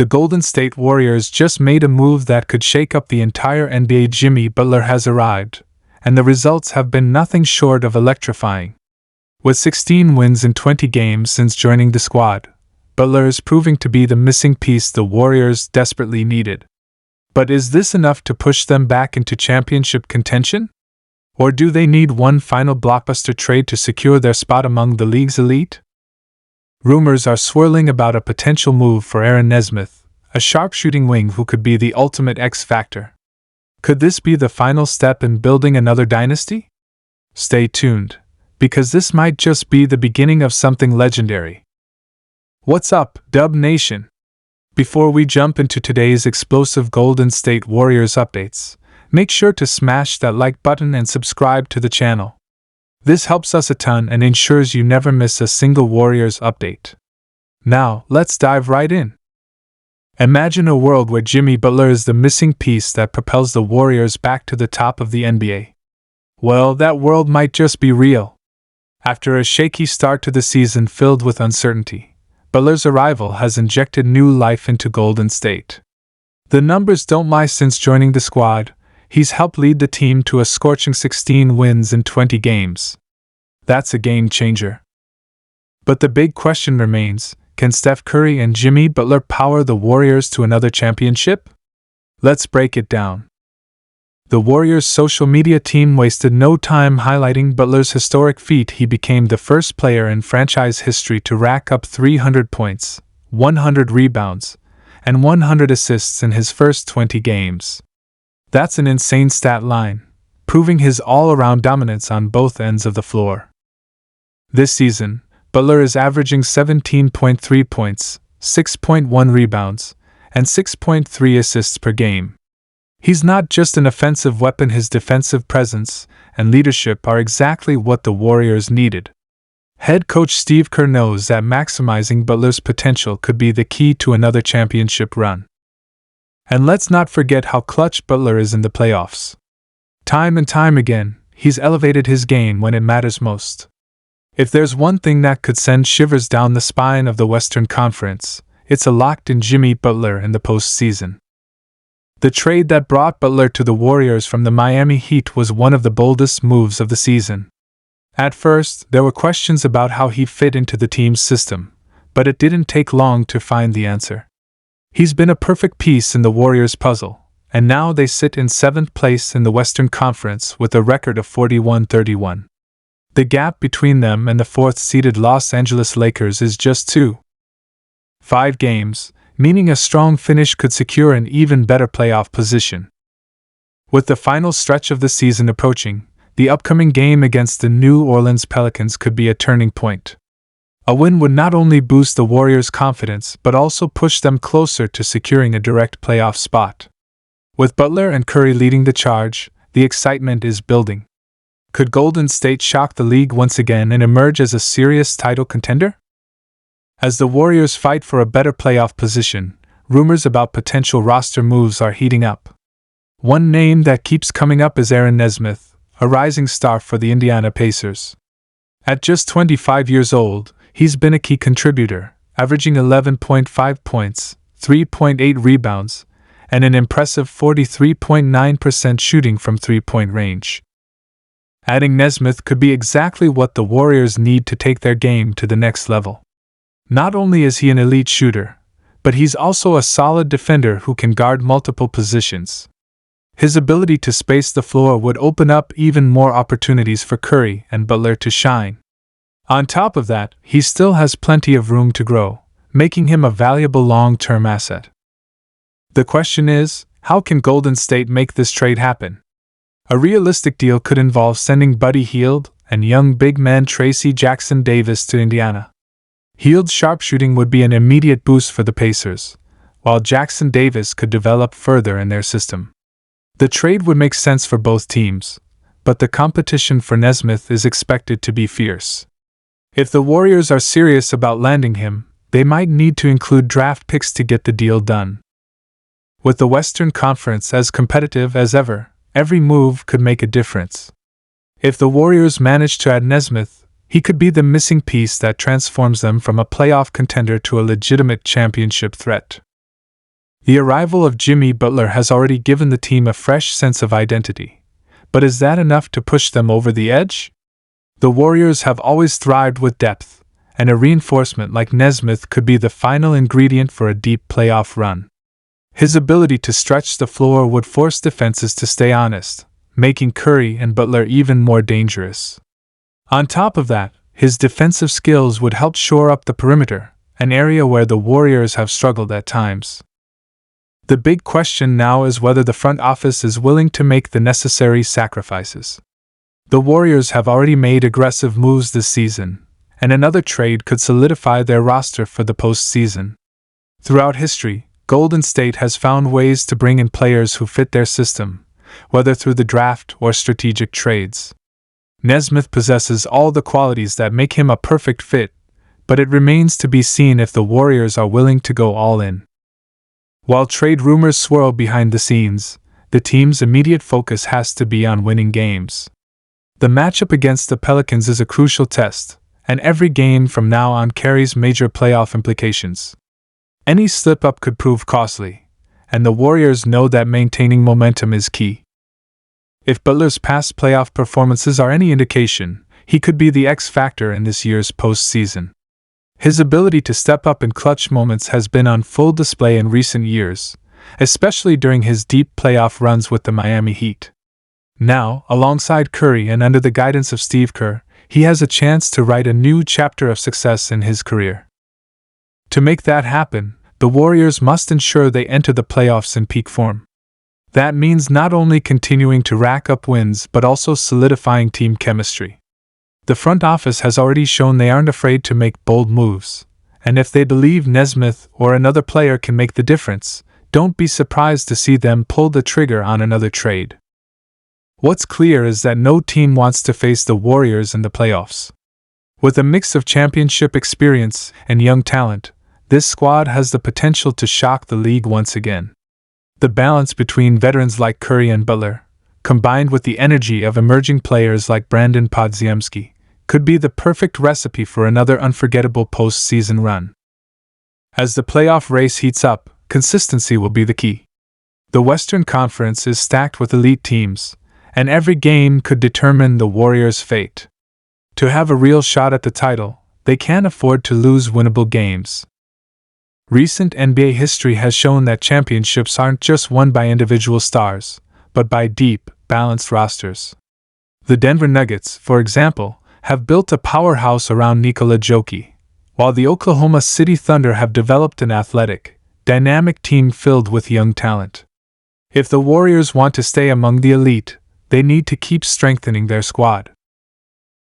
The Golden State Warriors just made a move that could shake up the entire NBA. Jimmy Butler has arrived, and the results have been nothing short of electrifying. With 16 wins in 20 games since joining the squad, Butler is proving to be the missing piece the Warriors desperately needed. But is this enough to push them back into championship contention? Or do they need one final blockbuster trade to secure their spot among the league's elite? Rumors are swirling about a potential move for Aaron Nesmith, a sharpshooting wing who could be the ultimate X factor. Could this be the final step in building another dynasty? Stay tuned, because this might just be the beginning of something legendary. What's up, Dub Nation? Before we jump into today's explosive Golden State Warriors updates, make sure to smash that like button and subscribe to the channel. This helps us a ton and ensures you never miss a single Warriors update. Now, let's dive right in. Imagine a world where Jimmy Butler is the missing piece that propels the Warriors back to the top of the NBA. Well, that world might just be real. After a shaky start to the season filled with uncertainty, Butler's arrival has injected new life into Golden State. The numbers don't lie. Since joining the squad, he's helped lead the team to a scorching 16 wins in 20 games. That's a game changer. But the big question remains, can Steph Curry and Jimmy Butler power the Warriors to another championship? Let's break it down. The Warriors' social media team wasted no time highlighting Butler's historic feat. He became the first player in franchise history to rack up 300 points, 100 rebounds, and 100 assists in his first 20 games. That's an insane stat line, proving his all-around dominance on both ends of the floor. This season, Butler is averaging 17.3 points, 6.1 rebounds, and 6.3 assists per game. He's not just an offensive weapon. His defensive presence and leadership are exactly what the Warriors needed. Head coach Steve Kerr knows that maximizing Butler's potential could be the key to another championship run. And let's not forget how clutch Butler is in the playoffs. Time and time again, he's elevated his game when it matters most. If there's one thing that could send shivers down the spine of the Western Conference, it's a locked-in Jimmy Butler in the postseason. The trade that brought Butler to the Warriors from the Miami Heat was one of the boldest moves of the season. At first, there were questions about how he fit into the team's system, but it didn't take long to find the answer. He's been a perfect piece in the Warriors' puzzle, and now they sit in 7th place in the Western Conference with a record of 41-31. The gap between them and the 4th-seeded Los Angeles Lakers is just 2.5 games, meaning a strong finish could secure an even better playoff position. With the final stretch of the season approaching, the upcoming game against the New Orleans Pelicans could be a turning point. A win would not only boost the Warriors' confidence but also push them closer to securing a direct playoff spot. With Butler and Curry leading the charge, the excitement is building. Could Golden State shock the league once again and emerge as a serious title contender? As the Warriors fight for a better playoff position, rumors about potential roster moves are heating up. One name that keeps coming up is Aaron Nesmith, a rising star for the Indiana Pacers. At just 25 years old, he's been a key contributor, averaging 11.5 points, 3.8 rebounds, and an impressive 43.9% shooting from three-point range. Adding Nesmith could be exactly what the Warriors need to take their game to the next level. Not only is he an elite shooter, but he's also a solid defender who can guard multiple positions. His ability to space the floor would open up even more opportunities for Curry and Butler to shine. On top of that, he still has plenty of room to grow, making him a valuable long-term asset. The question is, how can Golden State make this trade happen? A realistic deal could involve sending Buddy Hield and young big man Tracy Jackson-Davis to Indiana. Hield's sharpshooting would be an immediate boost for the Pacers, while Jackson-Davis could develop further in their system. The trade would make sense for both teams, but the competition for Nesmith is expected to be fierce. If the Warriors are serious about landing him, they might need to include draft picks to get the deal done. With the Western Conference as competitive as ever, every move could make a difference. If the Warriors manage to add Nesmith, he could be the missing piece that transforms them from a playoff contender to a legitimate championship threat. The arrival of Jimmy Butler has already given the team a fresh sense of identity. But is that enough to push them over the edge? The Warriors have always thrived with depth, and a reinforcement like Nesmith could be the final ingredient for a deep playoff run. His ability to stretch the floor would force defenses to stay honest, making Curry and Butler even more dangerous. On top of that, his defensive skills would help shore up the perimeter, an area where the Warriors have struggled at times. The big question now is whether the front office is willing to make the necessary sacrifices. The Warriors have already made aggressive moves this season, and another trade could solidify their roster for the postseason. Throughout history, Golden State has found ways to bring in players who fit their system, whether through the draft or strategic trades. Nesmith possesses all the qualities that make him a perfect fit, but it remains to be seen if the Warriors are willing to go all in. While trade rumors swirl behind the scenes, the team's immediate focus has to be on winning games. The matchup against the Pelicans is a crucial test, and every game from now on carries major playoff implications. Any slip-up could prove costly, and the Warriors know that maintaining momentum is key. If Butler's past playoff performances are any indication, he could be the X factor in this year's postseason. His ability to step up in clutch moments has been on full display in recent years, especially during his deep playoff runs with the Miami Heat. Now, alongside Curry and under the guidance of Steve Kerr, he has a chance to write a new chapter of success in his career. To make that happen, the Warriors must ensure they enter the playoffs in peak form. That means not only continuing to rack up wins but also solidifying team chemistry. The front office has already shown they aren't afraid to make bold moves, and if they believe Nesmith or another player can make the difference, don't be surprised to see them pull the trigger on another trade. What's clear is that no team wants to face the Warriors in the playoffs. With a mix of championship experience and young talent, this squad has the potential to shock the league once again. The balance between veterans like Curry and Butler, combined with the energy of emerging players like Brandon Podziemski, could be the perfect recipe for another unforgettable postseason run. As the playoff race heats up, consistency will be the key. The Western Conference is stacked with elite teams, and every game could determine the Warriors' fate. To have a real shot at the title, they can't afford to lose winnable games. Recent NBA history has shown that championships aren't just won by individual stars, but by deep, balanced rosters. The Denver Nuggets, for example, have built a powerhouse around Nikola Jokic, while the Oklahoma City Thunder have developed an athletic, dynamic team filled with young talent. If the Warriors want to stay among the elite, they need to keep strengthening their squad.